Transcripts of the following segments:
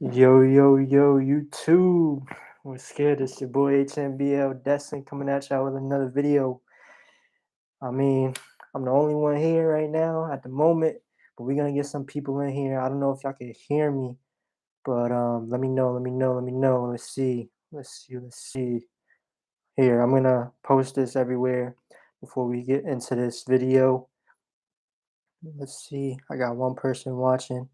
Yo, yo, yo, YouTube. What's scared? It's your boy HMBL Destin coming at y'all with another video. I mean, I'm the only one here right now at the moment, but we're gonna get some people in here. I don't know if y'all can hear me, but let me know, let me know. Let's see. Here, I'm gonna post this everywhere before we get into this video. Let's see. I got one person watching.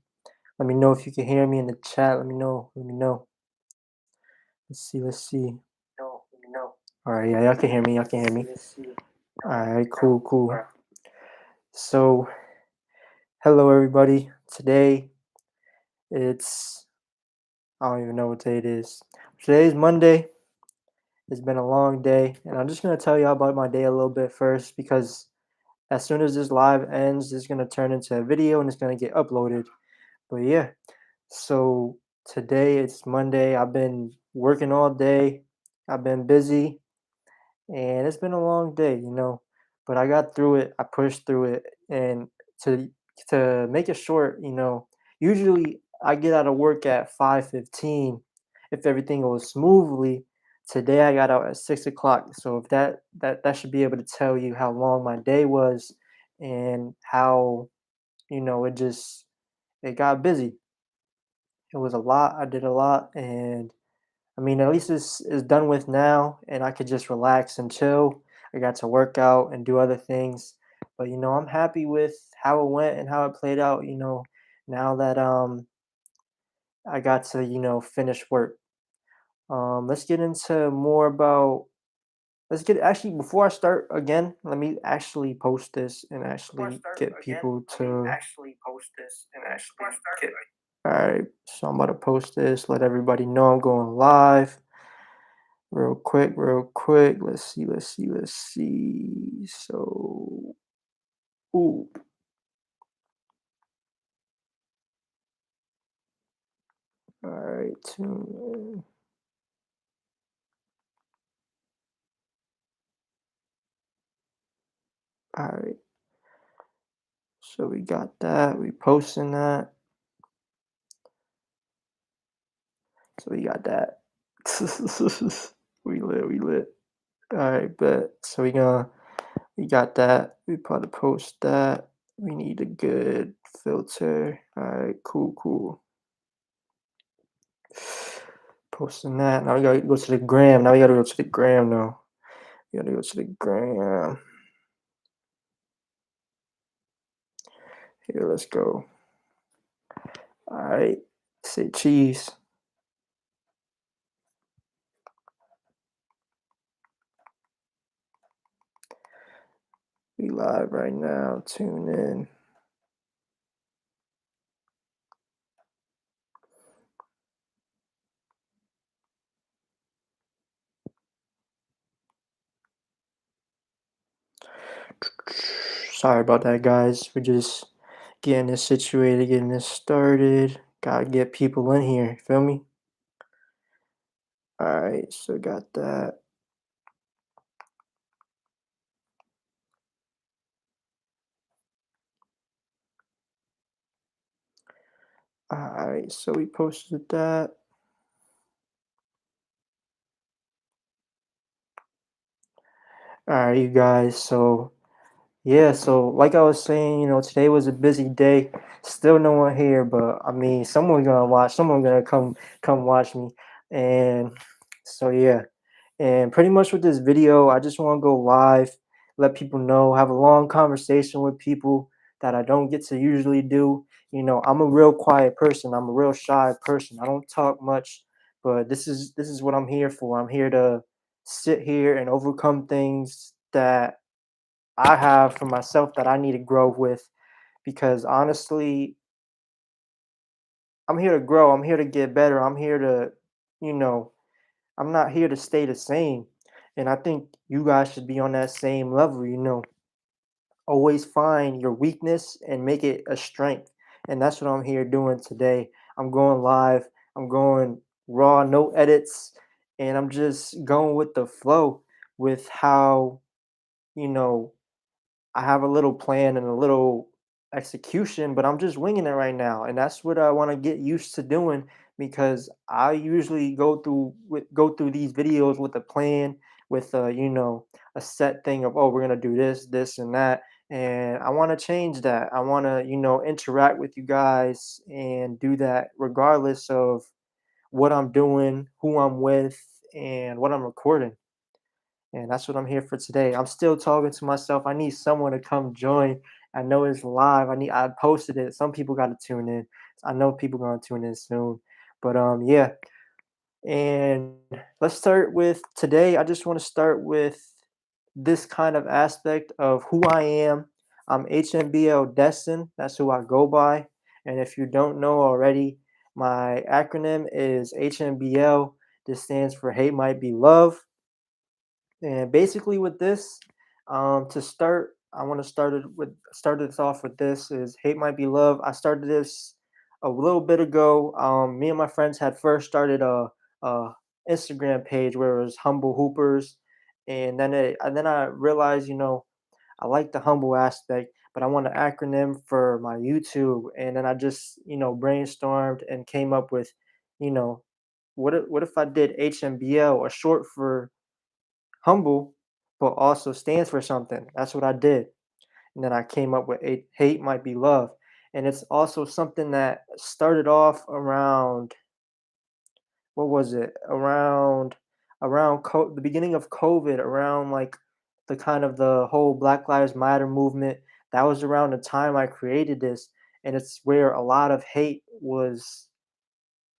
Let me know if you can hear me in the chat. Let me know. Let's see. No, let me know. All right, yeah, y'all can hear me. Y'all can hear me. All right, cool. So, hello everybody. Today it's I don't even know what day it is. Today's Monday. It's been a long day, and I'm just gonna tell y'all about my day a little bit first because as soon as this live ends, it's gonna turn into a video and it's gonna get uploaded. But yeah, so today it's Monday. I've been working all day. I've been busy. And it's been a long day, but I got through it. I pushed through it, and to make it short, usually I get out of work at 5:15 if everything goes smoothly. Today I got out at 6 o'clock, so if that should be able to tell you how long my day was and how it got busy. It was a lot. I did a lot, and I mean, at least it's done with now, and I could just relax and chill. I got to work out and do other things, but I'm happy with how it went and how it played out. Now that I got to finish work. Let's get into more about. Let's get actually before I start again. Let me actually post this and actually get people to. Get. All right, so I'm about to post this. Let everybody know I'm going live. Real quick. Let's see. So, ooh, all right, tune in. All right, so we got that. We posting that. So we got that. we lit. All right, bet. So we got that. We probably post that. We need a good filter. All right, cool. Posting that. Now we gotta go to the gram. Now we gotta go to the gram now. We gotta go to the gram. Here, let's go. All right, say cheese. We live right now. Tune in. Sorry about that, guys. We're just getting this situated, getting this started. Gotta get people in here. Feel me? All right, so got that. All right, so we posted that. All right, you guys. So yeah, so like I was saying, today was a busy day. Still no one here, but I mean, someone's gonna watch. Someone gonna come watch me, and so yeah. And pretty much with this video, I just want to go live, let people know, have a long conversation with people that I don't get to usually do. I'm a real quiet person. I'm a real shy person. I don't talk much, but this is what I'm here for. I'm here to sit here and overcome things that I have for myself that I need to grow with because honestly, I'm here to grow. I'm here to get better. I'm here to, you know, I'm not here to stay the same. And I think you guys should be on that same level. Always find your weakness and make it a strength. And that's what I'm here doing today. I'm going live, I'm going raw, no edits, and I'm just going with the flow with how, you know, I have a little plan and a little execution, but I'm just winging it right now. And that's what I want to get used to doing because I usually go through these videos with a plan, with a set thing of, oh, we're gonna do this, this, and that, and I want to change that. I want to interact with you guys and do that regardless of what I'm doing, who I'm with, and what I'm recording. And that's what I'm here for today. I'm still talking to myself. I need someone to come join. I know it's live. I posted it. Some people got to tune in. I know people going to tune in soon. But yeah. And let's start with today. I just want to start with this kind of aspect of who I am. I'm HMBL Destin. That's who I go by. And if you don't know already, my acronym is HMBL. This stands for Hate Might Be Love. And basically, with this, to start, I want to started this off with this is hate might be love. I started this a little bit ago. Me and my friends had first started a Instagram page where it was Humble Hoopers, and then I realized, I like the humble aspect, but I want an acronym for my YouTube, and then I just brainstormed and came up with, you know, what if I did HMBL, or short for humble, but also stands for something. That's what I did. And then I came up with hate might be love. And it's also something that started off around, what was it? The beginning of COVID, around like the kind of the whole Black Lives Matter movement. That was around the time I created this, and it's where a lot of hate was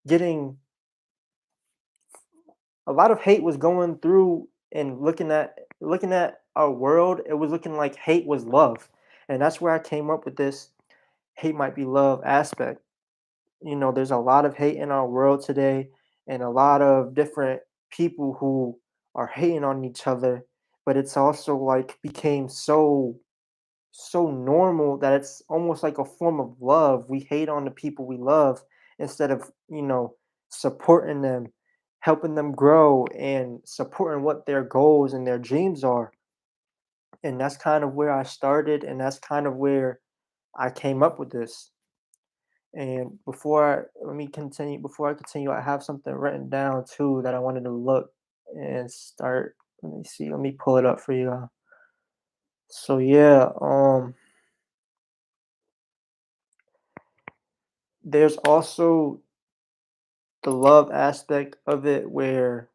getting a lot of hate was going through, and looking at our world. It was looking like hate was love, and that's where I came up with this hate might be love aspect. There's a lot of hate in our world today, and a lot of different people who are hating on each other, but it's also like became so normal that it's almost like a form of love. We hate on the people we love instead of, supporting them, helping them grow, and supporting what their goals and their dreams are. And that's kind of where I started, and that's kind of where I came up with this. And before I continue, I have something written down too that I wanted to look and start. Let me see. Let me pull it up for you. So yeah, there's also the love aspect of it where,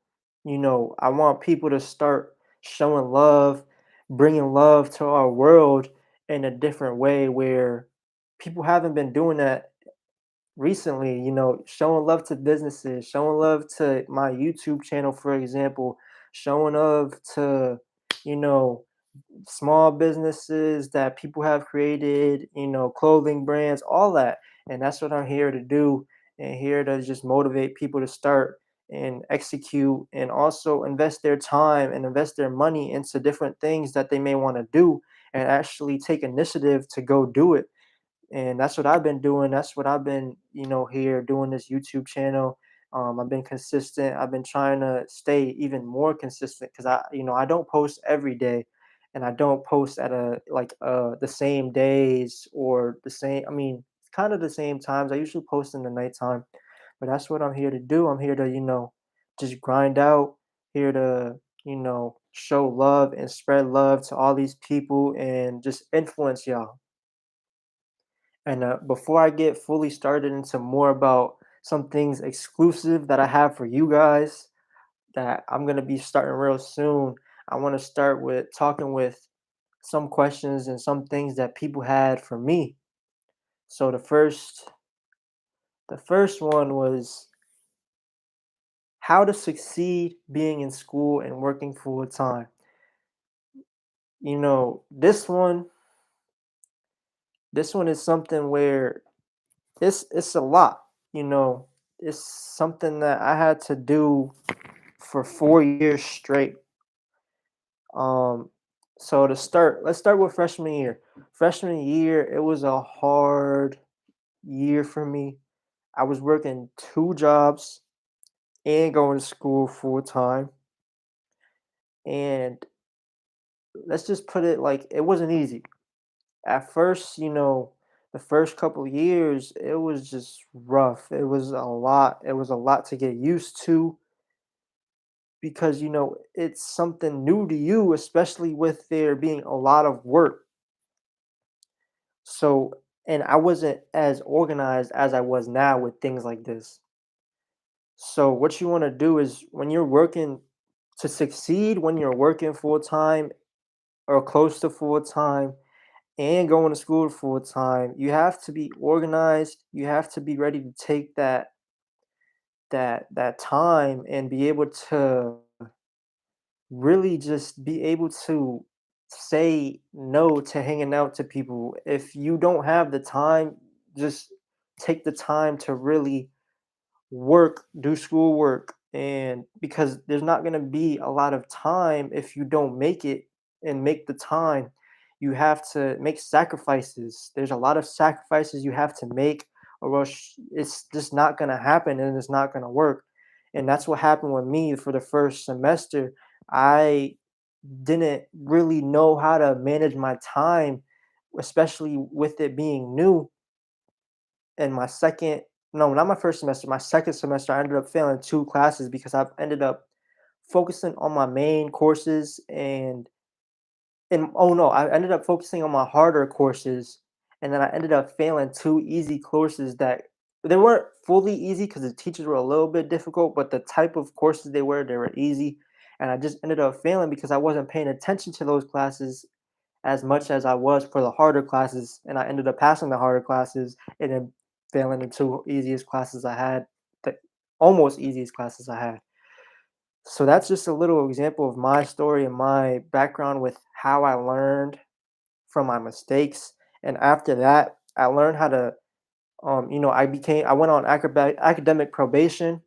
I want people to start showing love, bringing love to our world in a different way where people haven't been doing that recently, showing love to businesses, showing love to my YouTube channel, for example, showing love to, you know, small businesses that people have created, clothing brands, all that. And that's what I'm here to do, and here to just motivate people to start and execute, and also invest their time and invest their money into different things that they may want to do, and actually take initiative to go do it. And that's what I've been doing. That's what I've been, here doing this YouTube channel. I've been consistent. I've been trying to stay even more consistent because I don't post every day, and I don't post at the same days or the same. I mean, it's kind of the same times. I usually post in the nighttime, but that's what I'm here to do. I'm here to, just grind out. Here to, show love and spread love to all these people and just influence y'all. And before I get fully started into more about some things exclusive that I have for you guys that I'm going to be starting real soon, I want to start with talking with some questions and some things that people had for me. So the first one was how to succeed being in school and working full time. This one is something where it's a lot, you know. It's something that I had to do for 4 years straight. Um, so let's start with freshman year. Freshman year, it was a hard year for me. I was working two jobs and going to school full time. And let's just put it like it wasn't easy. At first, The first couple years, it was just rough. It was a lot. It was a lot to get used to because, it's something new to you, especially with there being a lot of work. So, and I wasn't as organized as I was now with things like this. So, what you want to do is when you're working to succeed, when you're working full time or close to full time and going to school full time, you have to be organized. You have to be ready to take that time and be able to really just be able to say no to hanging out to people. If you don't have the time, just take the time to really work, do schoolwork, and because there's not going to be a lot of time if you don't make it and make the time. You have to make sacrifices. There's a lot of sacrifices you have to make, or else it's just not going to happen and it's not going to work. And that's what happened with me for the first semester. I didn't really know how to manage my time, especially with it being new. And my second no, not my first semester, my second semester, I ended up failing 2 classes because I ended up focusing on my main courses and oh, no, I ended up focusing on my harder courses, and then I ended up failing 2 easy courses that they weren't fully easy because the teachers were a little bit difficult, but the type of courses they were easy, and I just ended up failing because I wasn't paying attention to those classes as much as I was for the harder classes, and I ended up passing the harder classes and then failing the 2 easiest classes I had, the almost easiest classes I had. So that's just a little example of my story and my background with how I learned from my mistakes. And after that, I learned how to, I went on academic probation,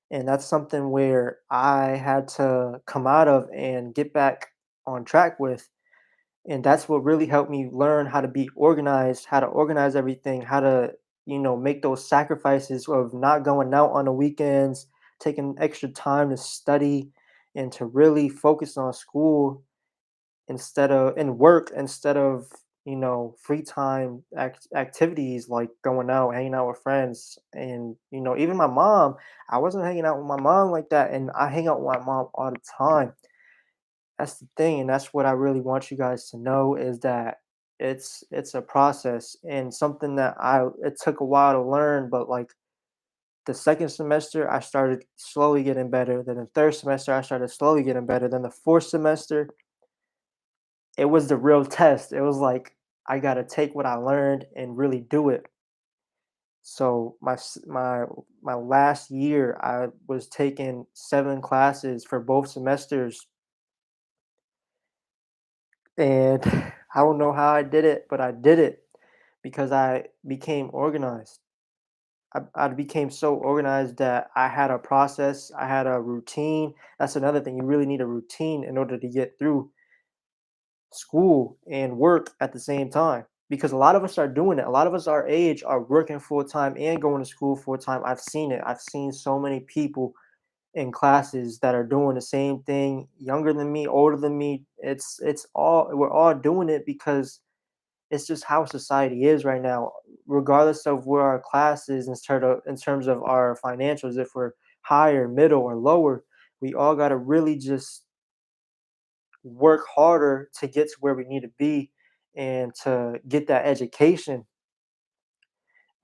and that's something where I had to come out of and get back on track with. And that's what really helped me learn how to be organized, how to organize everything, how to, make those sacrifices of not going out on the weekends, taking extra time to study and to really focus on school instead of and work instead of, free time activities like going out, hanging out with friends. And, even my mom, I wasn't hanging out with my mom like that. And I hang out with my mom all the time. That's the thing, and that's what I really want you guys to know is that it's a process and something that I it took a while to learn, but like the second semester I started slowly getting better. Then the third semester I started slowly getting better. Then the fourth semester, it was the real test. It was like I gotta take what I learned and really do it. So my last year I was taking 7 classes for both semesters. And I don't know how I did it, but I did it because I became organized. I became so organized that I had a process, I had a routine. That's another thing. You really need a routine in order to get through school and work at the same time. Because a lot of us are doing it. A lot of us our age are working full time and going to school full time. I've seen it. I've seen so many people in classes that are doing the same thing, younger than me, older than me. It's all we're all doing it because it's just how society is right now, regardless of where our class is in terms of our financials. If we're higher, middle, or lower, we all got to really just work harder to get to where we need to be and to get that education.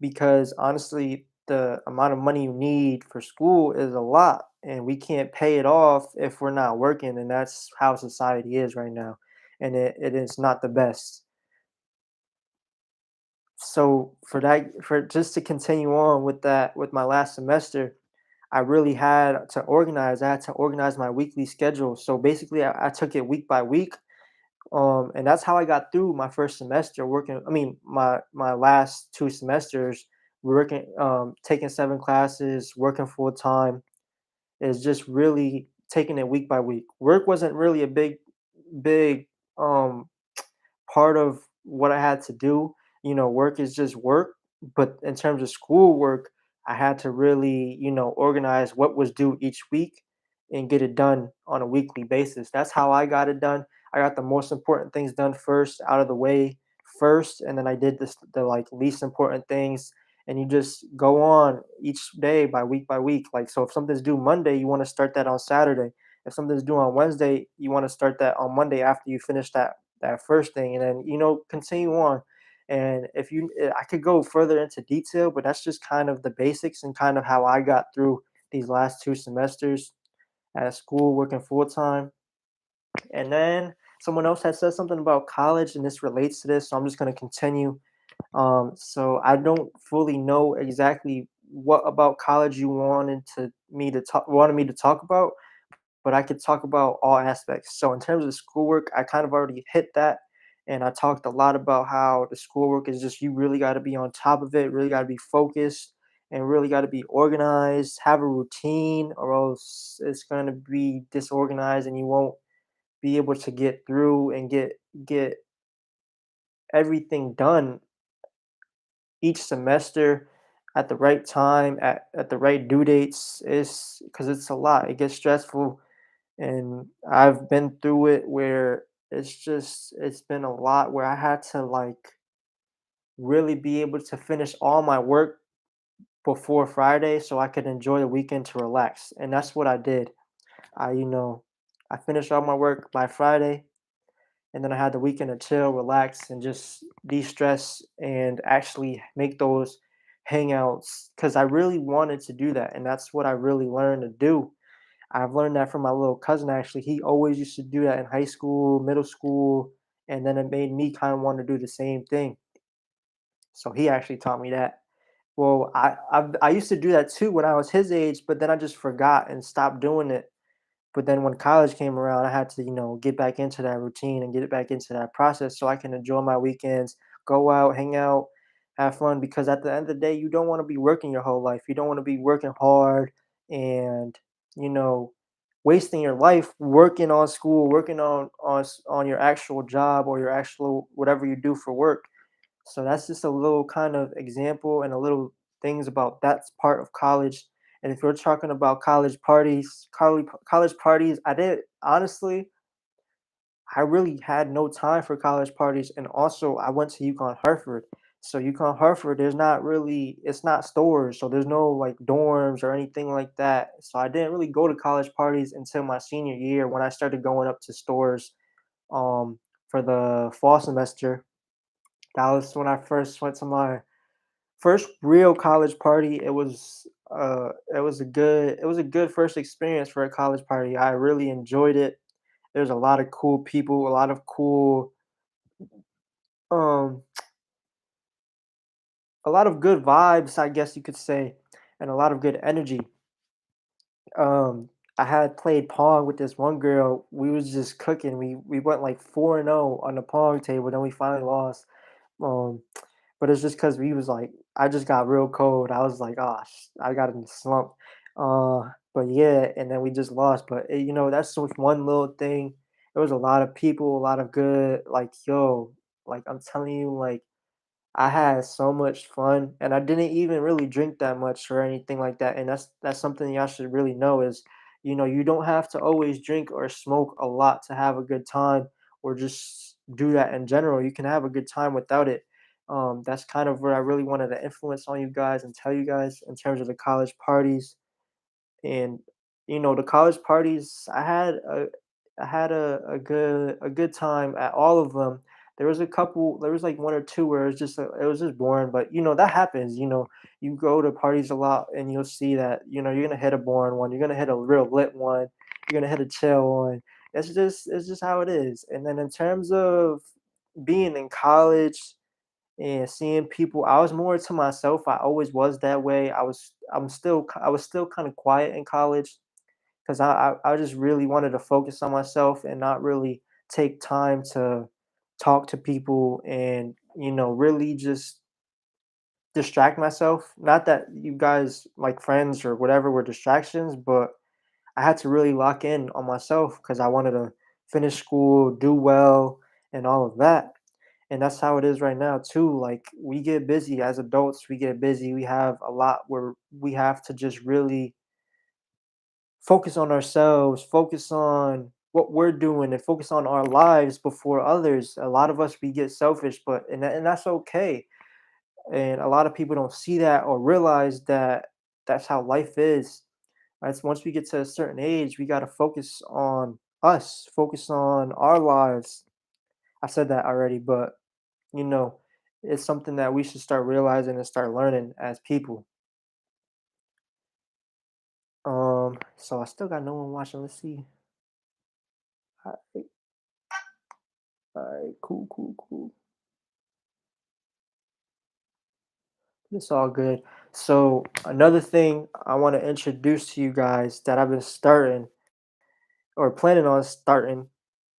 Because honestly, the amount of money you need for school is a lot, and we can't pay it off if we're not working. And that's how society is right now, and it is not the best. So for just to continue on with that, with my last semester, I really had to organize. I had to organize my weekly schedule. So basically, I took it week by week, and that's how I got through my first semester working. I mean, my last 2 semesters working, taking 7 classes, working full time. Is just really taking it week by week. Work wasn't really a big um part of what I had to do. Work is just work, but in terms of schoolwork, I had to really, organize what was due each week and get it done on a weekly basis. That's how I got it done. I got the most important things done first out of the way first, and then I did the like least important things, and you just go on each day by week. Like, so if something's due Monday, you want to start that on Saturday. If something's due on Wednesday, you want to start that on Monday after you finish that first thing, and then continue on. And if you, I could go further into detail, but that's just kind of the basics and kind of how I got through these last 2 semesters at school working full time. And then someone else had said something about college, and this relates to this, so I'm just going to continue. So I don't fully know exactly what about college you wanted me to talk about, but I could talk about all aspects. So in terms of schoolwork, I kind of already hit that, and I talked a lot about how the schoolwork is just, you really got to be on top of it, really got to be focused, and really got to be organized, have a routine, or else it's going to be disorganized and you won't be able to get through and get everything done each semester at the right time, at the right due dates. Is because it's a lot, it gets stressful, and I've been through it where it's been a lot where I had to like really be able to finish all my work before Friday so I could enjoy the weekend to relax. And that's what I did. I finished all my work by Friday, and then I had the weekend to chill, relax, and just de-stress and actually make those hangouts because I really wanted to do that, and that's what I really learned to do. I've learned that from my little cousin actually. He always used to do that in high school, middle school, and then it made me kind of want to do the same thing. So he actually taught me that. Well, I used to do that too when I was his age, but then I just forgot and stopped doing it. But then when college came around, I had to, get back into that routine and get back into that process so I can enjoy my weekends, go out, hang out, have fun. Because at the end of the day, you don't want to be working your whole life. You don't want to be working hard and, you know, wasting your life working on school, working on your actual job or your actual whatever you do for work. So that's just a little kind of example and a little things about that's part of college. And if you're talking about college parties, I did honestly, I really had no time for college parties. And also, I went to UConn Hartford. So UConn Hartford, it's not stores, so there's no like dorms or anything like that. So I didn't really go to college parties until my senior year when I started going up to stores um, for the fall semester. That was when I first went to my first real college party. It was a good first experience for a college party. I really enjoyed it. There's a lot of cool people, um a lot of good vibes, I guess you could say, and a lot of good energy. Um I had played pong with this one girl. We was just cooking. We went like 4-0 on the pong table, then we finally lost. Um But it's just because we was like, I just got real cold. I was like, "Gosh, I got in the slump." But yeah, and then we just lost. But that's just one little thing. There was a lot of people, a lot of good, like, yo, like I'm telling you, like I had so much fun, and I didn't even really drink that much or anything like that. And that's something y'all should really know is, you don't have to always drink or smoke a lot to have a good time, or just do that in general. You can have a good time without it. That's kind of where I really wanted to influence on you guys and tell you guys in terms of the college parties. And the college parties, I had a good time at all of them. There was like one or two where it was just boring, but that happens. You go to parties a lot and you'll see that you're gonna hit a boring one, you're gonna hit a real lit one, you're gonna hit a chill one. It's just how it is. And then in terms of being in college and seeing people, I was more to myself. I always was that way. I was still kind of quiet in college because I just really wanted to focus on myself and not really take time to talk to people and really just distract myself. Not that you guys, like friends or whatever, were distractions, but I had to really lock in on myself because I wanted to finish school, do well, and all of that. And that's how it is right now too. Like, we get busy as adults, we get busy. We have a lot where we have to just really focus on ourselves, focus on what we're doing and focus on our lives before others. A lot of us we get selfish, but and that's okay. And a lot of people don't see that or realize that that's how life is. As once we get to a certain age, we got to focus on us, focus on our lives. I said that already, but you know, it's something that we should start realizing and start learning as people. So I still got no one watching. Let's see. Alright, alright, cool, cool, cool. It's all good. So another thing I want to introduce to you guys that I've been starting or planning on starting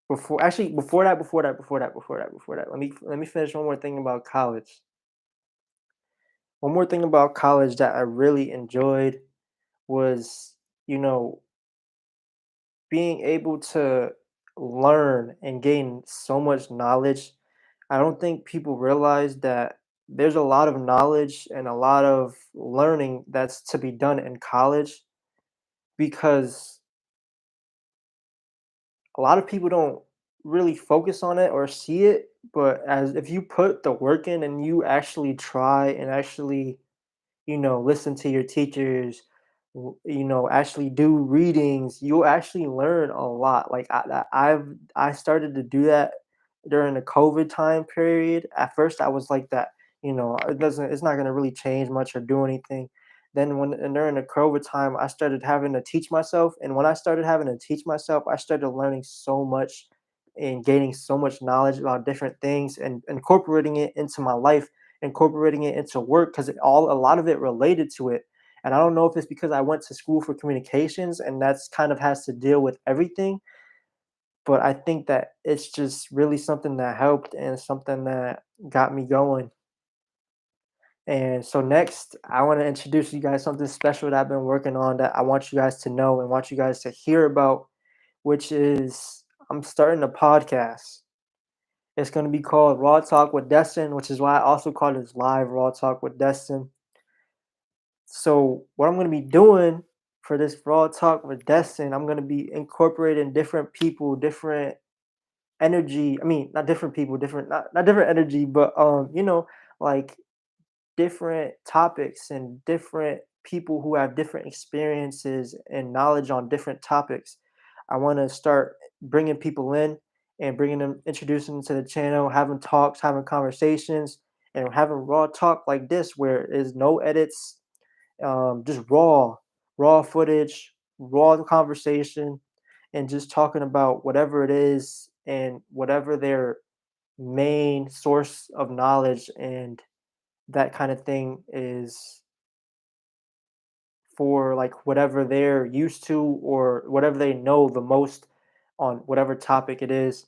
before actually before that. Let me finish one more thing about college. One more thing about college that I really enjoyed was, you know, being able to learn and gain so much knowledge. I don't think people realize that there's a lot of knowledge and a lot of learning that's to be done in college because a lot of people don't really focus on it or see it. But as if you put the work in and you actually try and actually listen to your teachers, actually do readings, you'll actually learn a lot. Like I started to do that during the COVID time period. At first, I was like that. It's not gonna really change much or do anything. Then during the COVID time, I started having to teach myself, and when I started having to teach myself, I started learning so much and gaining so much knowledge about different things and incorporating it into my life, incorporating it into work because a lot of it related to it. And I don't know if it's because I went to school for communications and that's kind of has to deal with everything, but I think that it's just really something that helped and something that got me going. And so next, I want to introduce you guys something special that I've been working on that I want you guys to know and want you guys to hear about, which is I'm starting a podcast. It's going to be called Raw Talk with Destin, which is why I also call this live Raw Talk with Destin. So what I'm going to be doing for this Raw Talk with Destin, I'm going to be incorporating different people, different energy. I mean, not different people, different not different energy, but like different topics and different people who have different experiences and knowledge on different topics. I want to start bringing people in and bringing them, introducing them to the channel, having talks, having conversations, and having raw talk like this where there's no edits, just raw footage, raw conversation, and just talking about whatever it is and whatever their main source of knowledge and that kind of thing is for, like whatever they're used to or whatever they know the most on whatever topic it is.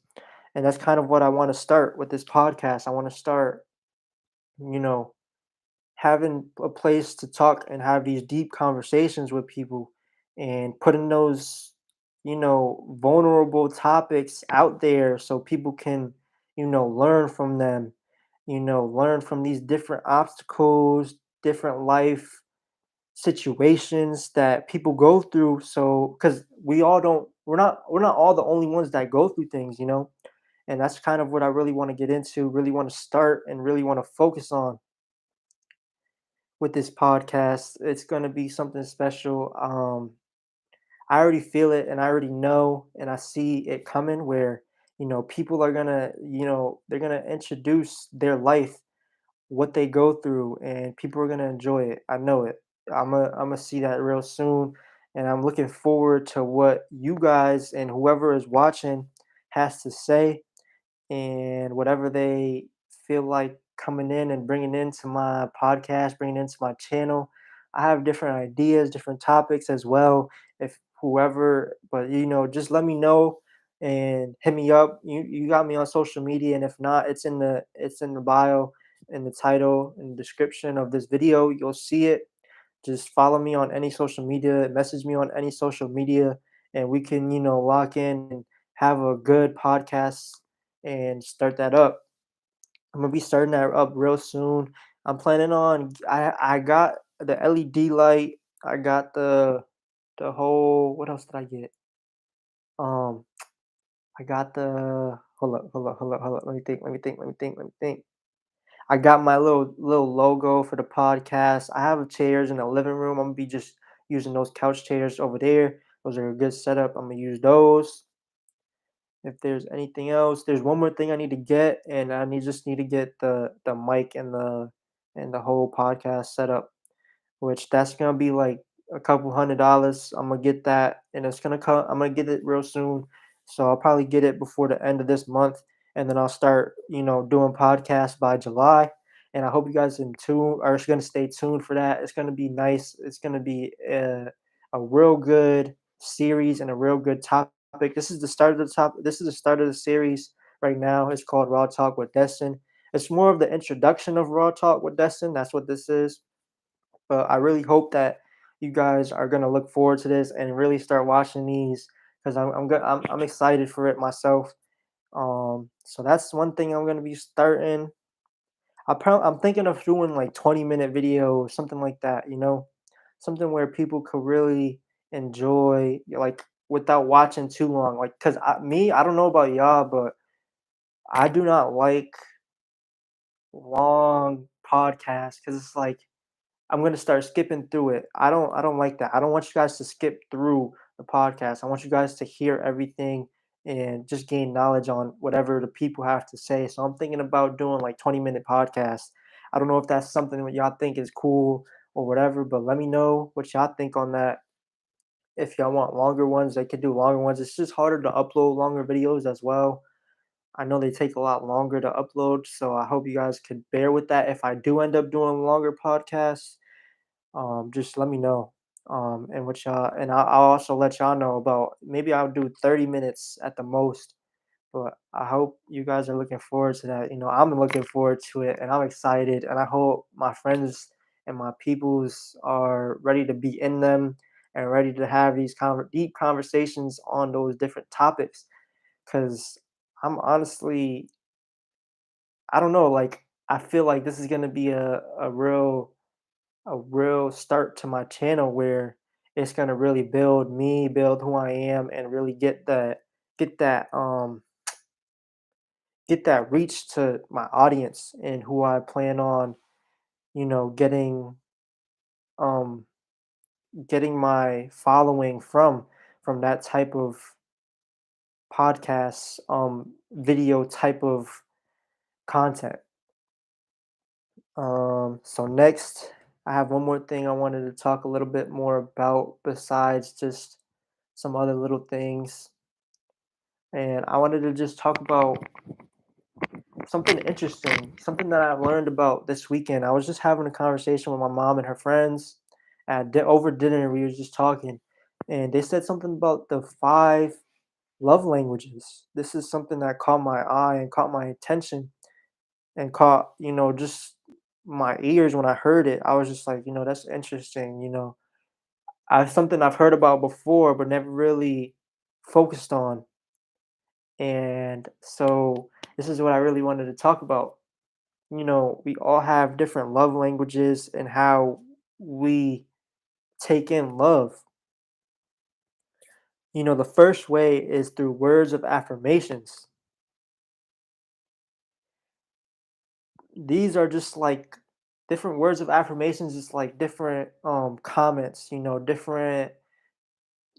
And that's kind of what I want to start with this podcast. I want to start, you know, having a place to talk and have these deep conversations with people and putting those vulnerable topics out there so people can learn from them, learn from these different obstacles, different life situations that people go through. So because we all don't we're not all the only ones that go through things, and that's kind of what I really want to get into, really want to start and really want to focus on with this podcast. It's going to be something special. I already feel it and I already know and I see it coming where, people are going to, they're going to introduce their life, what they go through, and people are going to enjoy it. I know it. I'm going to see that real soon. And I'm looking forward to what you guys and whoever is watching has to say and whatever they feel like coming in and bringing into my podcast, bringing into my channel. I have different ideas, different topics as well. If whoever, but just let me know and hit me up. You got me on social media, and if not, it's in the bio, in the title, in the description of this video. You'll see it. Just follow me on any social media, message me on any social media, and we can, lock in and have a good podcast and start that up. I'm gonna be starting that up real soon. I'm planning on I got the LED light. I got the whole what else did I get? I got the hold up. Let me think. I got my little logo for the podcast. I have chairs in the living room. I'm gonna be just using those couch chairs over there. Those are a good setup. I'm gonna use those. If there's anything else, there's one more thing I need to get, and just need to get the mic and the whole podcast setup, which that's gonna be like a couple $100. I'm gonna get that, and it's gonna come. I'm gonna get it real soon, so I'll probably get it before the end of this month, and then I'll start, doing podcasts by July. And I hope you guys in tune are gonna stay tuned for that. It's gonna be nice. It's gonna be a real good series and a real good topic. This is the start of the top. This is the start of the series right now. It's called Raw Talk with Destin. It's more of the introduction of Raw Talk with Destin. That's what this is, but I really hope that you guys are gonna look forward to this and really start watching these because I'm excited for it myself. So that's one thing I'm gonna be starting. I'm thinking of doing like 20-minute videos, something like that. Something where people could really enjoy, like without watching too long. Like, cause I don't know about y'all, but I do not like long podcasts because it's like I'm gonna start skipping through it. I don't like that. I don't want you guys to skip through the podcast. I want you guys to hear everything and just gain knowledge on whatever the people have to say. So I'm thinking about doing like 20-minute podcasts. I don't know if that's something that y'all think is cool or whatever, but let me know what y'all think on that. If y'all want longer ones, they could do longer ones. It's just harder to upload longer videos as well. I know they take a lot longer to upload, so I hope you guys could bear with that if I do end up doing longer podcasts. Just let me know. And what y'all, and I'll also let y'all know about, maybe I'll do 30 minutes at the most. But I hope you guys are looking forward to that. I'm looking forward to it, and I'm excited. And I hope my friends and my peoples are ready to be in them and ready to have these deep conversations on those different topics. Because I'm honestly, I don't know, like I feel like this is gonna be a real start to my channel where it's gonna really build me, build who I am, and really get that um get that reach to my audience and who I plan on, you know, getting um getting my following from that type of podcast video type of content. So next I have one more thing I wanted to talk a little bit more about besides just some other little things. And I wanted to just talk about something interesting, something that I learned about this weekend. I was just having a conversation with my mom and her friends over dinner. We were just talking, and they said something about the five love languages. This is something that caught my eye and caught my attention and caught, just my ears when I heard it. I was just like, that's interesting. Something I've heard about before, but never really focused on. And so this is what I really wanted to talk about. We all have different love languages and how we take in love. The first way is through words of affirmations. These are just like different words of affirmations, it's like different comments, different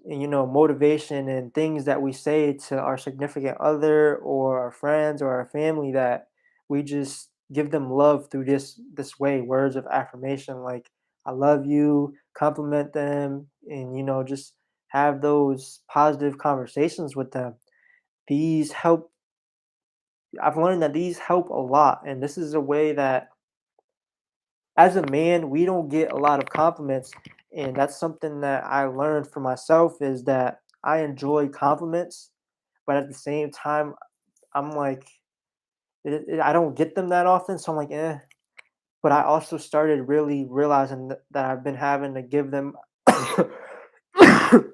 motivation and things that we say to our significant other or our friends or our family that we just give them love through this way, words of affirmation like I love you, compliment them, and just have those positive conversations with them. These help. I've learned that these help a lot, and this is a way that as a man we don't get a lot of compliments, and that's something that I learned for myself is that I enjoy compliments, but at the same time I'm like I don't get them that often, so I'm like but I also started really realizing that I've been having to give them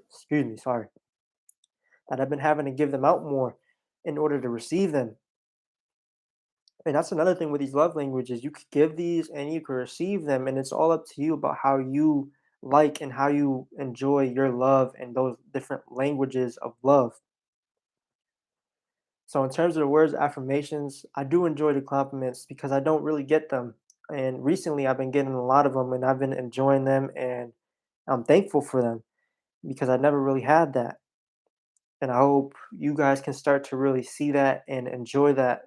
excuse me, sorry, that I've been having to give them out more in order to receive them. And that's another thing with these love languages. You could give these and you can receive them, and it's all up to you about how you like and how you enjoy your love and those different languages of love. So in terms of the words affirmations, I do enjoy the compliments because I don't really get them. And recently I've been getting a lot of them and I've been enjoying them and I'm thankful for them because I never really had that. And I hope you guys can start to really see that and enjoy that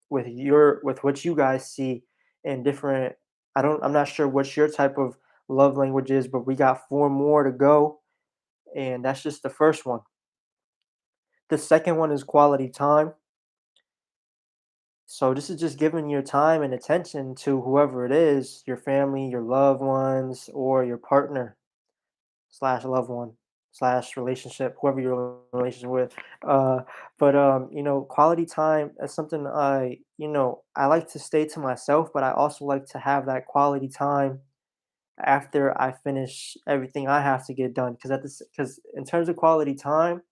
with what you guys see in different. I'm not sure what your type of love language is, but we got four more to go and that's just the first one. The second one is quality time. So this is just giving your time and attention to whoever it is, your family, your loved ones, or your partner slash loved one slash relationship, whoever you're in a relationship with. Uh, but quality time is something I like to stay to myself, but I also like to have that quality time after I finish everything I have to get done. Because in terms of quality time,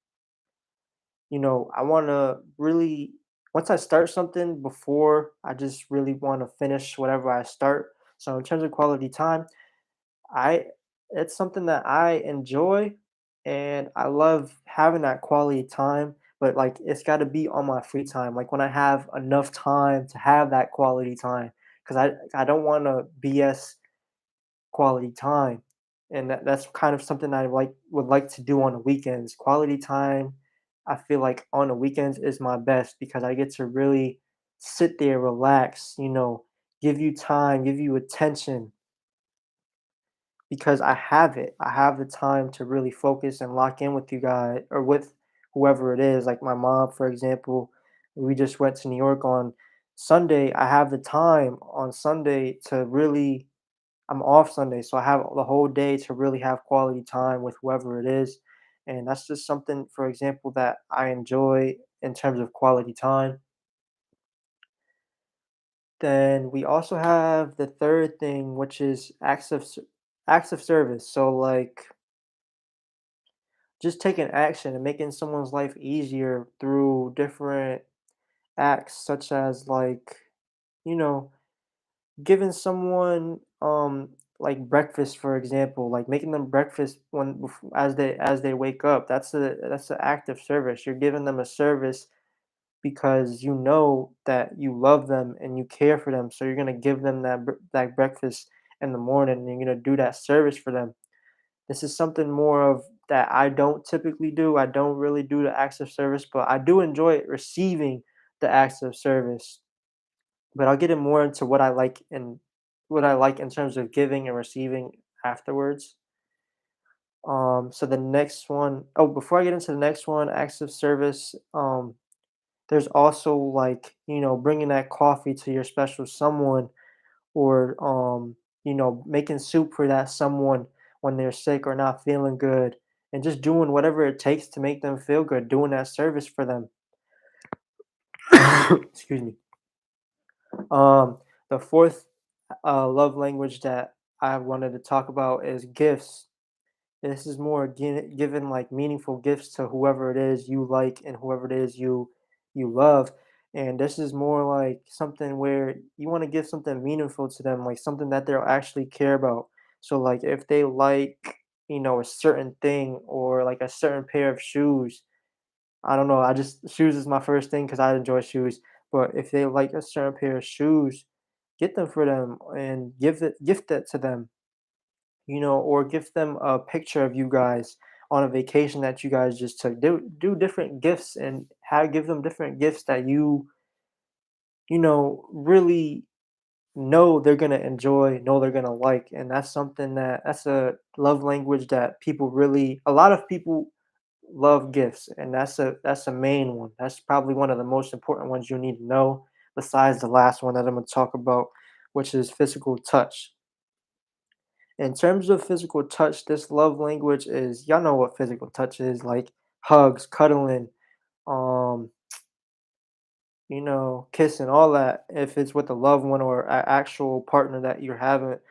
I want to really, once I start something before, I just really want to finish whatever I start. So in terms of quality time, I it's something that I enjoy and I love having that quality time, but like it's got to be on my free time, like when I have enough time to have that quality time cuz I don't want to BS quality time. And that's kind of something I would like to do on the weekends. Quality time, I feel like on the weekends is my best because I get to really sit there, relax, give you time, give you attention because I have it. I have the time to really focus and lock in with you guys or with whoever it is. Like my mom, for example, we just went to New York on Sunday. I have the time on Sunday to really I'm off Sunday, so I have the whole day to really have quality time with whoever it is. And that's just something, for example, that I enjoy in terms of quality time. Then we also have the third thing, which is acts of service. So like just taking action and making someone's life easier through different acts, such as like, you know, giving someone like breakfast for example, like making them breakfast as they wake up. That's an act of service. You're giving them a service because you know that you love them and you care for them, so you're going to give them that breakfast in the morning and you're going to do that service for them. This is something more of that I don't typically do. I don't really do the acts of service, but I do enjoy receiving the acts of service. But I'll get in more into what I like in terms of giving and receiving afterwards. So the next one, oh, before I get into the next one, acts of service, there's also like, bringing that coffee to your special someone or, making soup for that someone when they're sick or not feeling good and just doing whatever it takes to make them feel good, doing that service for them. Excuse me. The fourth love language that I wanted to talk about is gifts. This is more giving like meaningful gifts to whoever it is you like and whoever it is you love. And this is more like something where you want to give something meaningful to them, like something that they'll actually care about. So like if they like, a certain thing or like a certain pair of shoes, I don't know. I just shoes is my first thing because I enjoy shoes. But if they like a certain pair of shoes, get them for them and gift it to them, or give them a picture of you guys on a vacation that you guys just took. Do different gifts and have give them different gifts that really know they're gonna enjoy, know they're gonna like, and that's a love language that a lot of people love gifts, and that's a main one. That's probably one of the most important ones you need to know, besides the last one that I'm gonna talk about, which is physical touch. In terms of physical touch, this love language is y'all know what physical touch is, like hugs, cuddling, um, kissing, all that. If it's with a loved one or an actual partner that you have,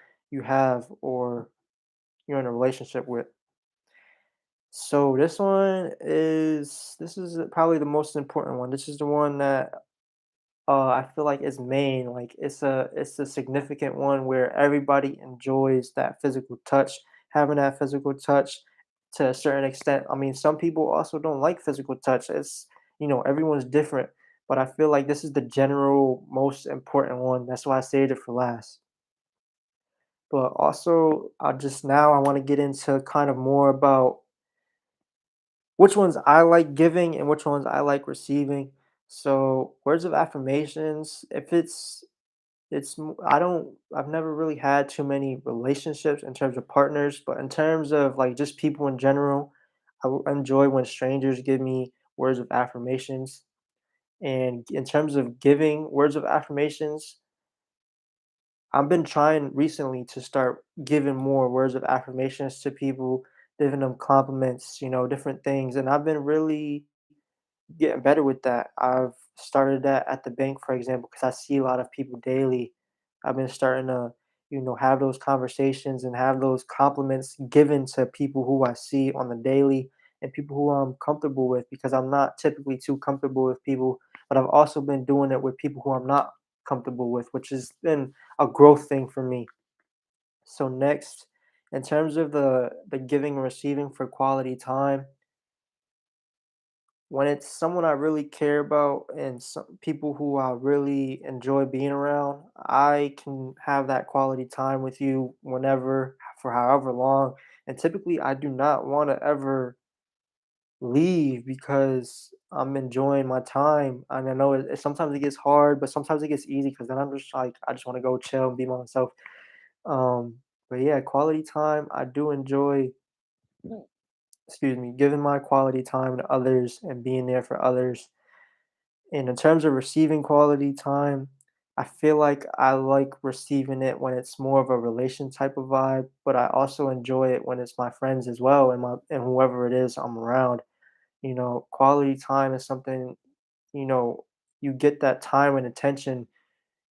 or you're in a relationship with. So this is probably the most important one. This is the one that I feel like is main. Like it's a significant one where everybody enjoys that physical touch, having that physical touch to a certain extent. I mean, some people also don't like physical touch. everyone's different, but I feel like this is the general most important one. That's why I saved it for last. But also, I want to get into kind of more about which ones I like giving and which ones I like receiving. So, words of affirmations, if I've never really had too many relationships in terms of partners, but in terms of like just people in general, enjoy when strangers give me words of affirmations. And in terms of giving words of affirmations, I've been trying recently to start giving more words of affirmations to people, giving them compliments, different things. And I've been really getting better with that. I've started that at the bank, for example, because I see a lot of people daily. I've been starting to, have those conversations and have those compliments given to people who I see on the daily and people who I'm comfortable with because I'm not typically too comfortable with people, but I've also been doing it with people who I'm not comfortable with, which has been a growth thing for me. So next, in terms of the giving and receiving for quality time, when it's someone I really care about and some people who I really enjoy being around, I can have that quality time with you whenever, for however long. And typically, I do not want to ever leave because I'm enjoying my time. And I know sometimes it gets hard, but sometimes it gets easy because then I'm just like, I just want to go chill and be by myself. But yeah, quality time, I do enjoy, excuse me, giving my quality time to others and being there for others. And in terms of receiving quality time, I feel like I like receiving it when it's more of a relation type of vibe, but I also enjoy it when it's my friends as well and whoever it is I'm around. Quality time is something, you know, you get that time and attention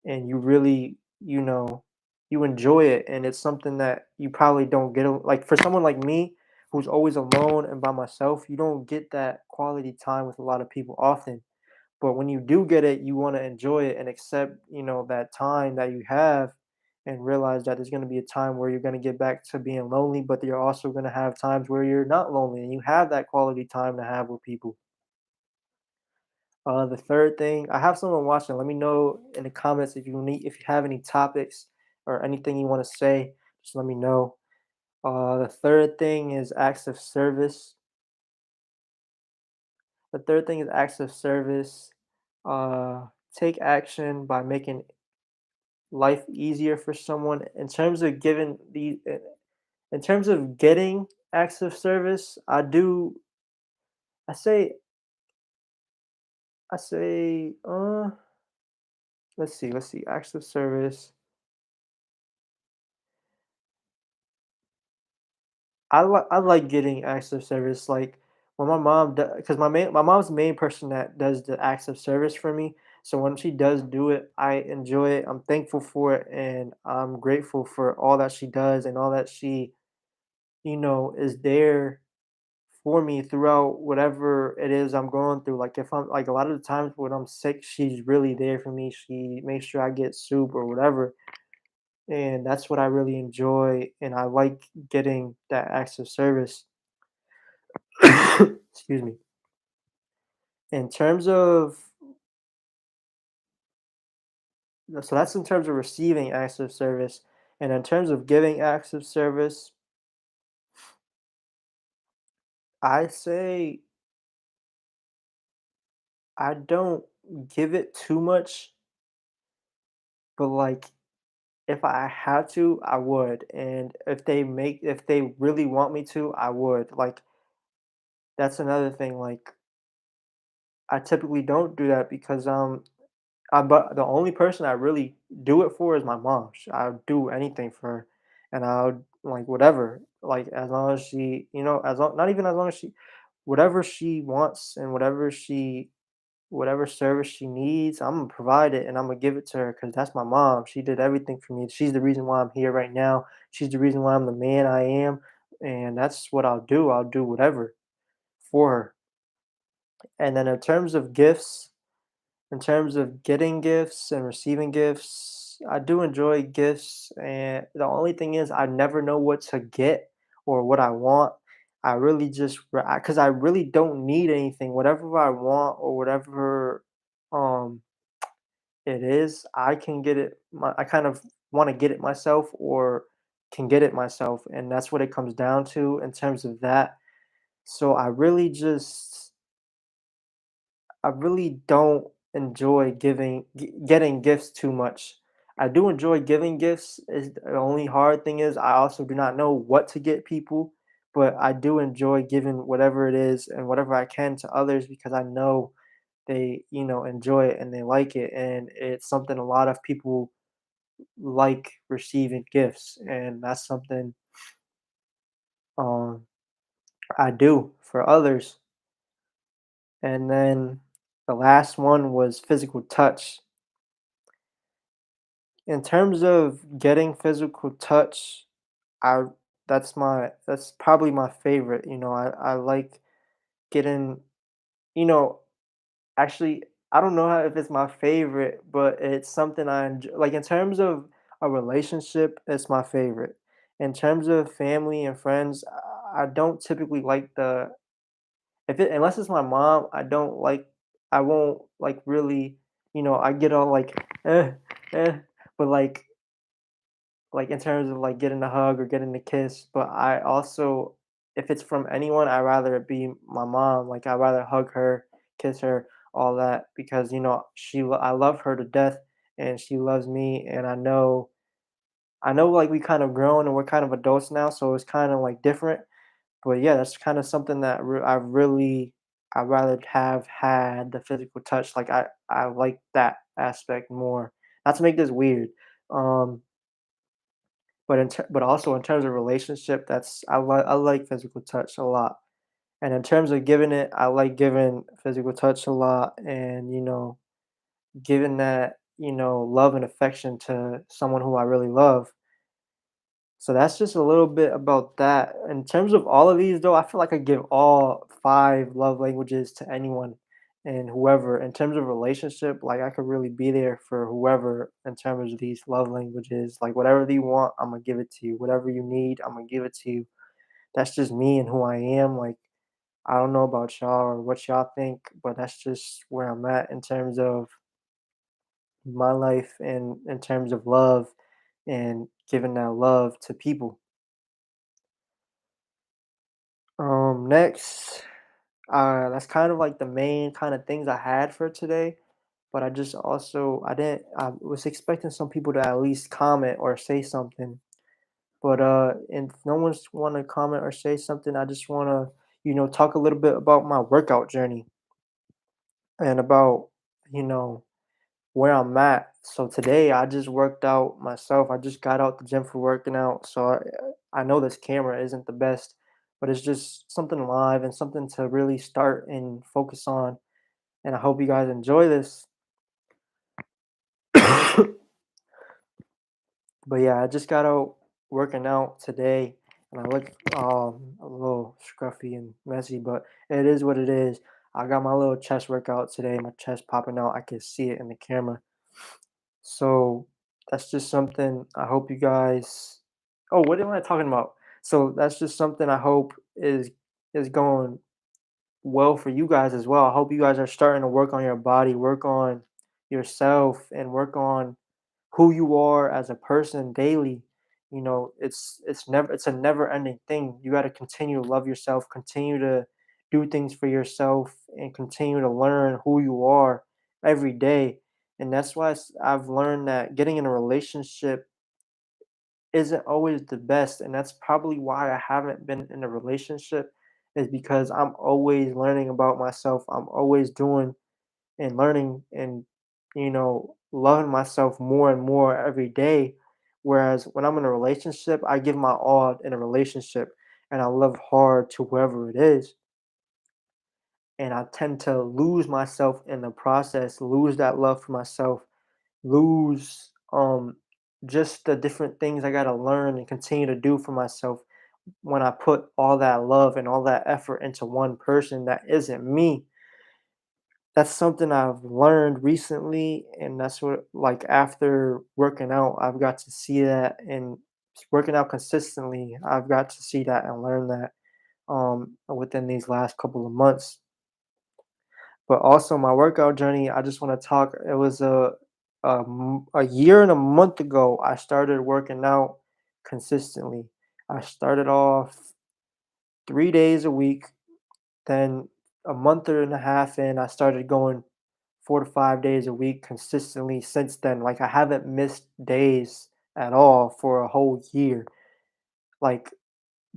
and you really, you enjoy it and it's something that you probably don't get like for someone like me who's always alone and by myself, you don't get that quality time with a lot of people often, but when you do get it, you wanna enjoy it and accept, that time that you have and realize that there's gonna be a time where you're gonna get back to being lonely, but you're also gonna have times where you're not lonely and you have that quality time to have with people. The third thing, I have someone watching. Let me know in the comments if you have any topics or anything you want to say. Just let me know. The third thing is acts of service. The third thing is acts of service. Take action by making life easier for someone. In terms of getting acts of service, I say, I say, let's see, acts of service. I like getting acts of service, like, when my mom because my mom's the main person that does the acts of service for me, so when she does do it, I enjoy it, I'm thankful for it, and I'm grateful for all that she does and all that she, is there for me throughout whatever it is I'm going through, like, if I'm like, a lot of the times when I'm sick, she's really there for me, she makes sure I get soup or whatever, and that's what I really enjoy, and I like getting that acts of service. Excuse me. In terms of so that's in terms of receiving acts of service, and in terms of giving acts of service, I say I don't give it too much, but like if I had to, I would, and if they really want me to, I would. Like that's another thing. Like I typically don't do that because but the only person I really do it for is my mom. I'll do anything for her, and I'll like whatever, like as long as she, as long not even as long as she, whatever she wants and whatever service she needs, I'm gonna provide it and I'm gonna give it to her because that's my mom. She did everything for me. She's the reason why I'm here right now. She's the reason why I'm the man I am, and that's what I'll do. I'll do whatever for her. And then in terms of gifts. In terms of getting gifts and receiving gifts, I do enjoy gifts, and the only thing is I never know what to get or what I want. I really just because I really don't need anything. Whatever I want or whatever um it is, I can get it. I kind of want to get it myself or can get it myself, and that's what it comes down to in terms of that. So I really don't enjoy getting gifts too much. I do enjoy giving gifts. Is the only hard thing is I also do not know what to get people, but I do enjoy giving whatever it is and whatever I can to others because I know they, enjoy it and they like it, and it's something a lot of people like receiving gifts, and that's something um I do for others. And then the last one was physical touch. In terms of getting physical touch, I that's probably my favorite. I like getting, you know, actually I don't know if it's my favorite, but it's something I enjoy. Like in terms of a relationship, it's my favorite. In terms of family and friends, I don't typically like the if it unless it's my mom, I won't like really, I get all like eh, but like in terms of like getting a hug or getting a kiss, but I also if it's from anyone, I rather it be my mom. Like I rather hug her, kiss her, all that because I love her to death and she loves me and I know like we kind of grown and we're kind of adults now, so it's kind of like different. But yeah, that's kind of something that I'd rather have had the physical touch. Like I like that aspect more. Not to make this weird. Um but also in terms of relationship, I like physical touch a lot. And in terms of giving it, I like giving physical touch a lot and, giving that, love and affection to someone who I really love. So that's just a little bit about that. In terms of all of these though, I feel like I give all 5 love languages to anyone and whoever. In terms of relationship, like I could really be there for whoever in terms of these love languages. Like whatever you want, I'm gonna give it to you. Whatever you need, I'm gonna give it to you. That's just me and who I am. Like I don't know about y'all or what y'all think, but that's just where I'm at in terms of my life and in terms of love and giving that love to people. Next, that's kind of like the main kind of things I had for today. But I didn't I was expecting some people to at least comment or say something. But and if no one's want to comment or say something, I just want to talk a little bit about my workout journey and about you know where I'm at. So today I just worked out myself. I just got out the gym for working out. So I know this camera isn't the best, but it's just something live and something to really start and focus on. And I hope you guys enjoy this. But yeah, I just got out working out today and I look a little scruffy and messy, but it is what it is. I got my little chest workout today, my chest popping out. I can see it in the camera. So that's just something I hope you guys. Oh, what am I talking about? So that's just something I hope is going well for you guys as well. I hope you guys are starting to work on your body, work on yourself, and work on who you are as a person daily. It's a never ending thing. You got to continue to love yourself, continue to do things for yourself, and continue to learn who you are every day. And that's why I've learned that getting in a relationship isn't always the best, and that's probably why I haven't been in a relationship is because I'm always learning about myself. I'm always doing and learning and loving myself more and more every day. Whereas when I'm in a relationship, I give my all in a relationship and I love hard to whoever it is. And I tend to lose myself in the process, lose that love for myself, lose just the different things I gotta learn and continue to do for myself when I put all that love and all that effort into one person that isn't me. That's something I've learned recently, and that's what like after working out, I've got to see that and working out consistently, I've got to see that and learn that. within these last couple of months. But also my workout journey, I just want to talk. It was a year and a month ago. I started working out consistently. I started off 3 days a week. Then a month and a half in, I started going 4 to 5 days a week consistently since then. Like I haven't missed days at all for a whole year. Like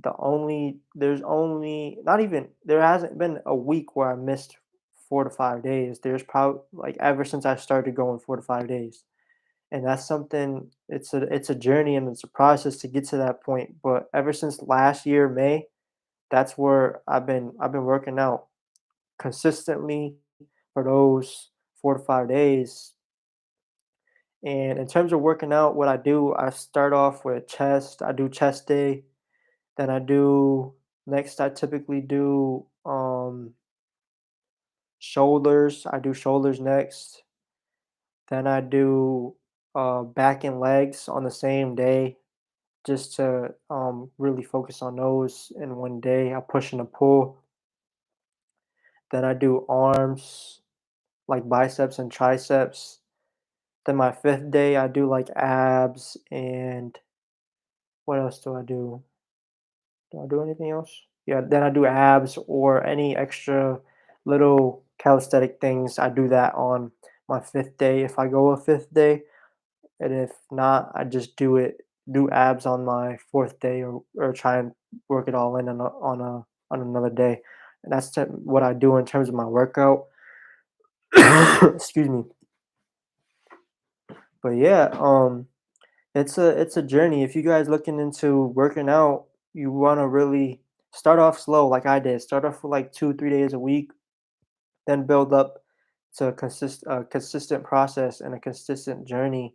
there's only not even there hasn't been a week where I missed 4 to 5 days. There's probably like ever since I started going 4 to 5 days. And that's something it's a journey and it's a process to get to that point. But ever since last year, May, that's where I've been working out consistently for those 4 to 5 days. And in terms of working out, what I do, I start off with chest. I do chest day. Then I do next. I typically do shoulders. I do shoulders next. Then I do back and legs on the same day, just to really focus on those in one day. I push and a pull. Then I do arms, like biceps and triceps. Then my fifth day, I do like abs and what else do I do? Do I do anything else? Yeah, then I do abs or any extra little calisthenic things. I do that on my fifth day if I go a fifth day. And if not, I just do abs on my fourth day or try and work it all in on another day. And that's what I do in terms of my workout. Excuse me. But yeah, it's a journey. If you guys looking into working out, you want to really start off slow, like I did. Start off with like 2 3 days a week, then build up to a consistent process and a consistent journey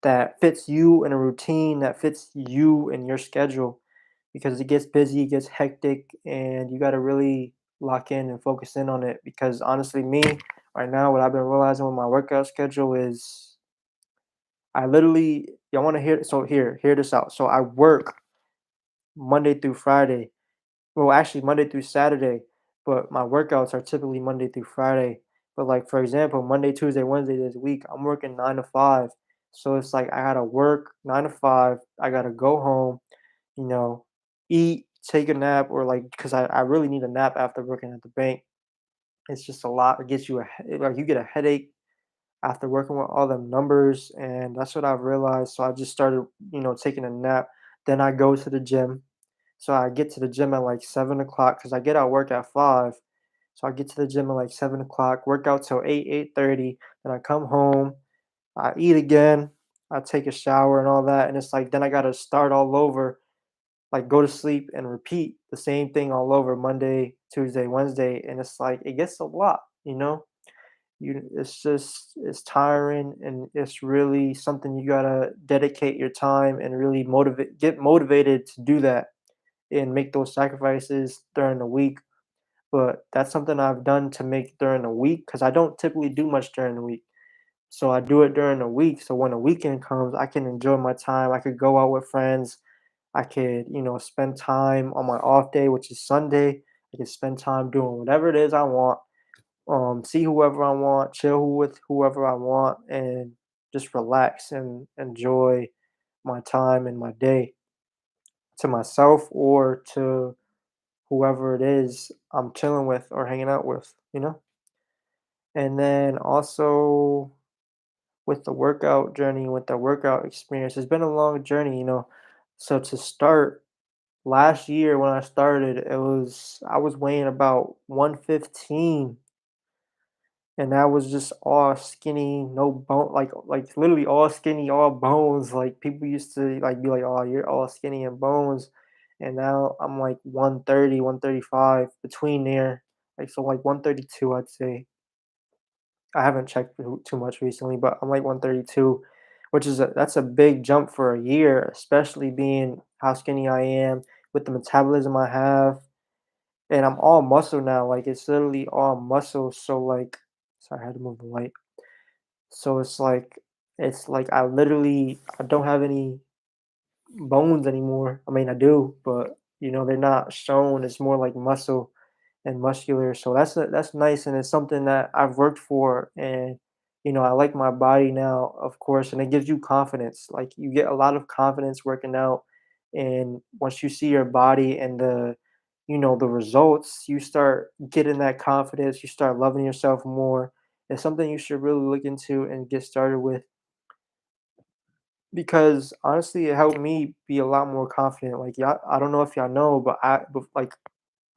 that fits you in a routine that fits you and your schedule. Because it gets busy, it gets hectic, and you got to really lock in and focus in on it. Because honestly, me right now, what I've been realizing with my workout schedule is I literally, y'all want to hear? So hear this out. So I work Monday through Friday. Well, actually Monday through Saturday, but my workouts are typically Monday through Friday. But like for example, Monday, Tuesday, Wednesday this week, I'm working 9 to 5. So it's like I gotta work 9 to 5. I gotta go home, you know, eat, take a nap, or like because I really need a nap after working at the bank. It's just a lot. It gets you like you get a headache after working with all them numbers, and that's what I've realized. So I just started, taking a nap. Then I go to the gym. So I get to the gym at like 7 o'clock because I get out work at 5. So I get to the gym at like 7 o'clock, work out till 8:30. Then I come home, I eat again, I take a shower and all that. And it's like then I gotta start all over, like go to sleep and repeat the same thing all over Monday, Tuesday, Wednesday. And it's like it gets a lot. It's tiring and it's really something you gotta dedicate your time and really get motivated to do that and make those sacrifices during the week. But that's something I've done to make during the week because I don't typically do much during the week. So I do it during the week. So when the weekend comes, I can enjoy my time. I could go out with friends. I could, spend time on my off day, which is Sunday. I can spend time doing whatever it is I want. See whoever I want, chill with whoever I want, and just relax and enjoy my time and my day to myself or to whoever it is I'm chilling with or hanging out with. And then also with the workout journey, with the workout experience, it's been a long journey. So to start last year when I started, I was weighing about 115 and that was just all skinny, no bone, like literally all skinny, all bones. Like people used to like be like, "Oh, you're all skinny and bones," and now I'm like 130, 135 between there, like so like 132, I'd say. I haven't checked too much recently, but I'm like 132, which that's a big jump for a year, especially being how skinny I am with the metabolism I have, and I'm all muscle now. Like it's literally all muscle. So like, sorry, I had to move the light. So it's like I don't have any bones anymore. I mean, I do, but they're not shown. It's more like muscle and muscular. So that's nice, and it's something that I've worked for, and I like my body now, of course, and it gives you confidence. Like you get a lot of confidence working out, and once you see your body and the results, you start getting that confidence. You start loving yourself more. It's something you should really look into and get started with because honestly, it helped me be a lot more confident. Like y'all, I don't know if y'all know, but like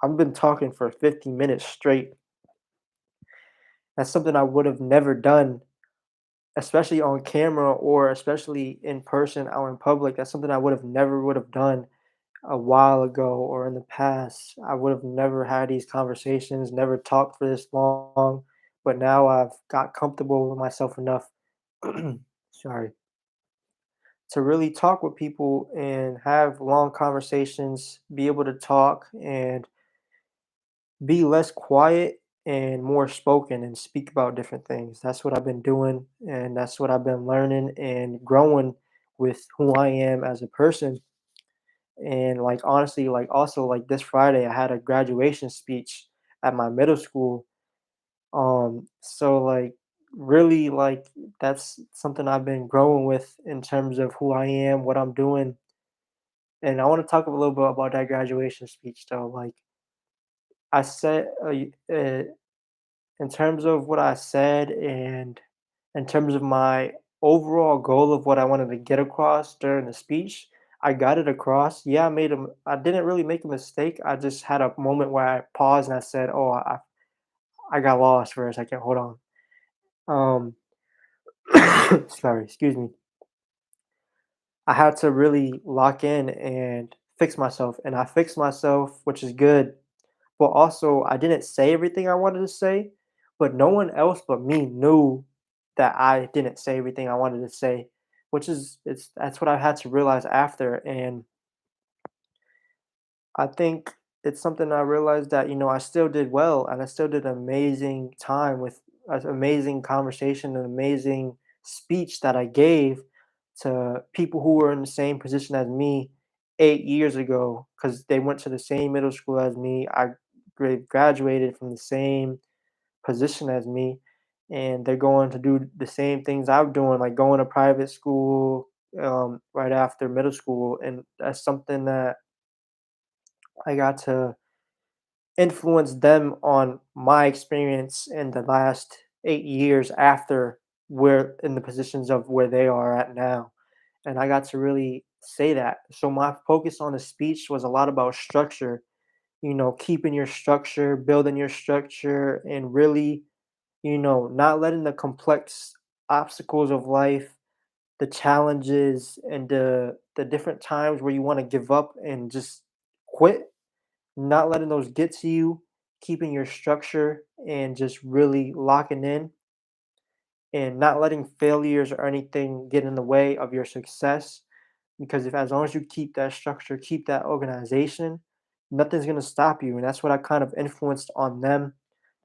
I've been talking for 50 minutes straight. That's something I would have never done, especially on camera or especially in person out in public. That's something I would have never would have done a while ago or in the past. I would have never had these conversations, never talked for this long. But now I've got comfortable with myself enough, sorry, to really talk with people and have long conversations, be able to talk and be less quiet and more spoken and speak about different things. That's what I've been doing, and that's what I've been learning and growing with who I am as a person. And like honestly, like also like this Friday I had a graduation speech at my middle school. So like really like that's something I've been growing with in terms of who I am, what I'm doing. And I want to talk a little bit about that graduation speech though. Like I said in terms of what I said and in terms of my overall goal of what I wanted to get across during the speech, I got it across. Yeah, I didn't really make a mistake. I just had a moment where I paused and I said, "Oh, I got lost for a second. Hold on." Um, sorry, excuse me. I had to really lock in and fix myself, and I fixed myself, which is good. But also, I didn't say everything I wanted to say, but no one else but me knew that I didn't say everything I wanted to say, which is that's what I had to realize after. And I think it's something I realized that, I still did well and I still did an amazing time with an amazing conversation, an amazing speech that I gave to people who were in the same position as me 8 years ago because they went to the same middle school as me. I graduated from the same position as me, and they're going to do the same things I'm doing, like going to private school right after middle school. And that's something that I got to influence them on my experience in the last 8 years after we're in the positions of where they are at now. And I got to really say that. So my focus on the speech was a lot about structure, keeping your structure, building your structure, and really, not letting the complex obstacles of life, the challenges, and the different times where you want to give up and just quit, not letting those get to you, keeping your structure and just really locking in and not letting failures or anything get in the way of your success. Because if as long as you keep that structure, keep that organization, nothing's gonna stop you. And that's what I kind of influenced on them,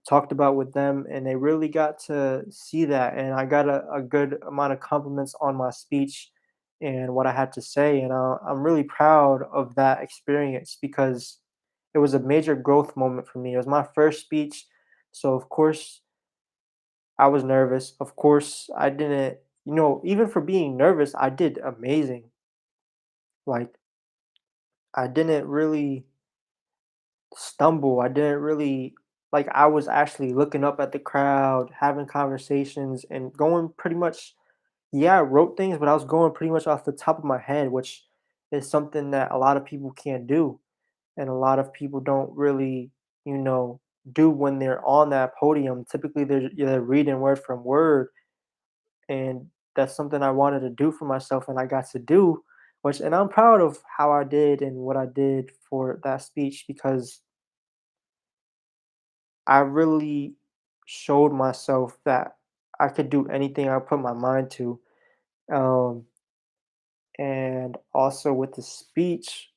talked about with them, and they really got to see that. And I got a good amount of compliments on my speech and what I had to say. And I'm really proud of that experience because it was a major growth moment for me. It was my first speech. So, of course, I was nervous. Of course, I didn't, even for being nervous, I did amazing. Like, I didn't really stumble. I didn't really like I was actually looking up at the crowd, having conversations and going pretty much yeah, I wrote things, but I was going pretty much off the top of my head, which is something that a lot of people can't do and a lot of people don't really, you know, do when they're on that podium. Typically they're reading word from word, and that's something I wanted to do for myself and I got to do, which and I'm proud of how I did and what I did for that speech because I really showed myself that I could do anything I put my mind to. Um, and also with the speech,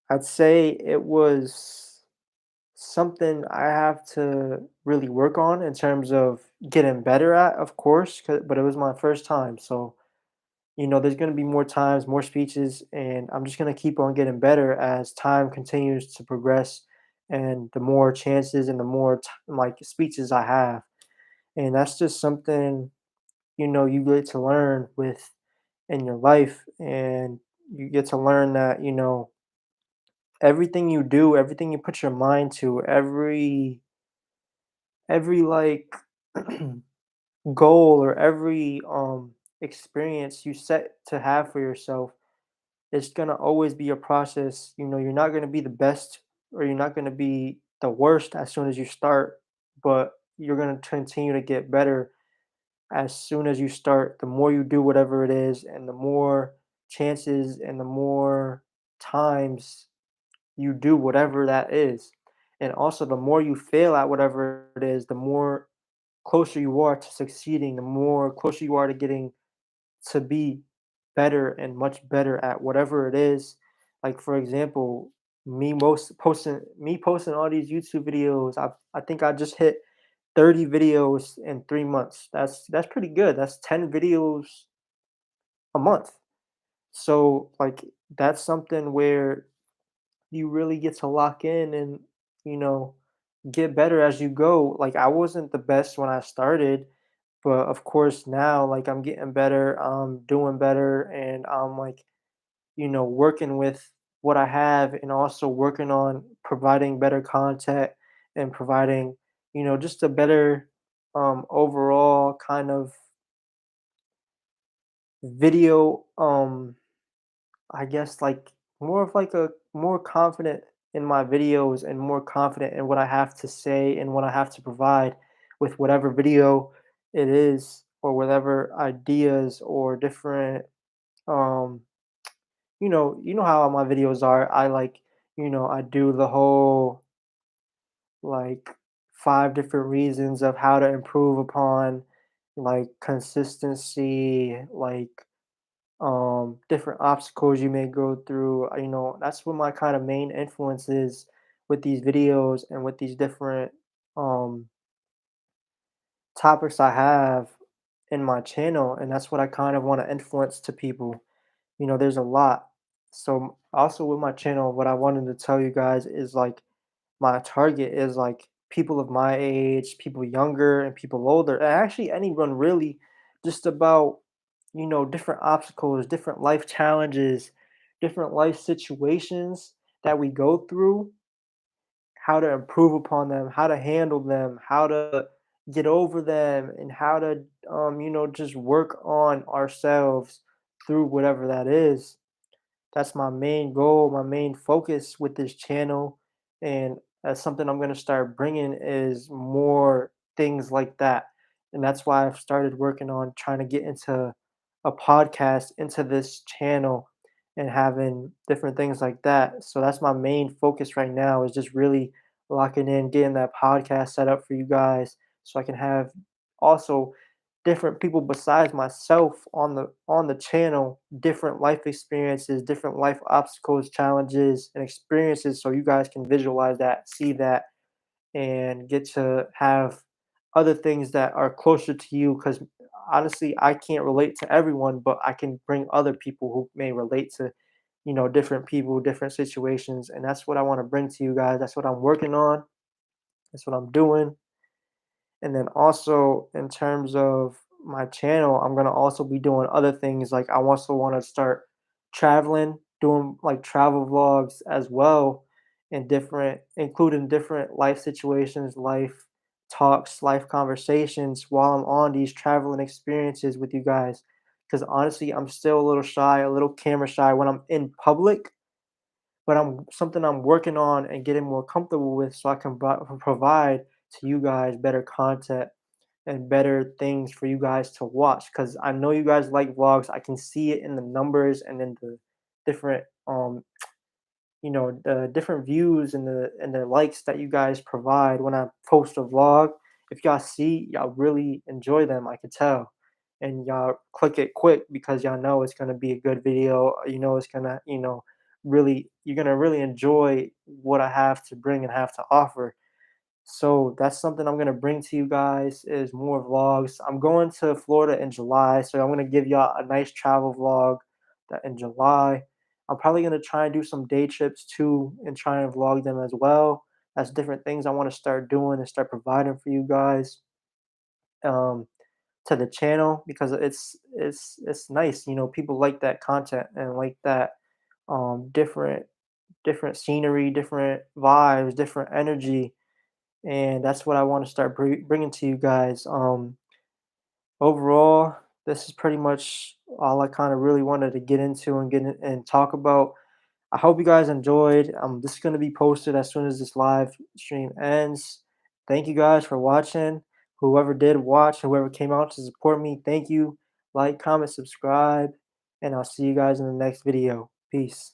I'd say it was something I have to really work on in terms of getting better at, of course, but it was my first time. So there's going to be more times, more speeches, and I'm just going to keep on getting better as time continues to progress and the more chances and the more like speeches I have. And that's just something, you get to learn with in your life. And you get to learn that, everything you do, everything you put your mind to, every like goal or every experience you set to have for yourself, it's gonna always be a process. You're not gonna be the best or you're not gonna be the worst as soon as you start, but you're gonna continue to get better as soon as you start. The more you do whatever it is, and the more chances and the more times you do whatever that is. And also, the more you fail at whatever it is, the more closer you are to succeeding, the more closer you are to getting to be better and much better at whatever it is. Like for example, me posting all these YouTube videos. I think I just hit 30 videos in 3 months. That's pretty good. That's 10 videos a month. So like that's something where you really get to lock in and you know get better as you go. Like I wasn't the best when I started, but of course now like I'm getting better, I'm doing better, and I'm like, working with what I have and also working on providing better content and providing, just a better overall kind of video I guess like more of like a more confident in my videos and more confident in what I have to say and what I have to provide with whatever video it is or whatever ideas or different um you know how my videos are. I like, I do the whole like 5 different reasons of how to improve upon like consistency, like different obstacles you may go through. That's what my kind of main influence is with these videos and with these different um topics I have in my channel, and that's what I kind of want to influence to people. There's a lot. So also with my channel, what I wanted to tell you guys is like my target is like people of my age, people younger, and people older, and actually anyone really, just about, different obstacles, different life challenges, different life situations that we go through, how to improve upon them, how to handle them, how to get over them, and how to, just work on ourselves through whatever that is. That's my main goal, my main focus with this channel, and that's something I'm gonna start bringing is more things like that, and that's why I've started working on trying to get into a podcast, into this channel, and having different things like that. So that's my main focus right now is just really locking in, getting that podcast set up for you guys, so I can have also different people besides myself on the channel, different life experiences, different life obstacles, challenges, and experiences, so you guys can visualize that, see that, and get to have other things that are closer to you. Because honestly, I can't relate to everyone, but I can bring other people who may relate to, different people, different situations, and that's what I want to bring to you guys. That's what I'm working on. That's what I'm doing. And then also in terms of my channel, I'm gonna also be doing other things. Like I also want to start traveling, doing like travel vlogs as well, and including different life situations, life talks, life conversations while I'm on these traveling experiences with you guys. Because honestly, I'm still a little shy, a little camera shy when I'm in public, but I'm working on and getting more comfortable with, so I can provide to you guys better content and better things for you guys to watch. Because I know you guys like vlogs. I can see it in the numbers and in the different the different views and the likes that you guys provide when I post a vlog. If y'all see, y'all really enjoy them, I could tell. And y'all click it quick because y'all know it's gonna be a good video. It's gonna, really, you're gonna really enjoy what I have to bring and have to offer. So that's something I'm gonna bring to you guys is more vlogs. I'm going to Florida in July, so I'm gonna give y'all a nice travel vlog that in July. I'm probably gonna try and do some day trips too and try and vlog them as well. That's different things I want to start doing and start providing for you guys um to the channel because it's nice, people like that content and like that different scenery, different vibes, different energy, and that's what I want to start bringing to you guys. Overall, this is pretty much all I kind of really wanted to get into and and talk about. I hope you guys enjoyed. This is going to be posted as soon as this live stream ends. Thank you guys for watching. Whoever did watch, whoever came out to support me, thank you. Like, comment, subscribe, and I'll see you guys in the next video. Peace.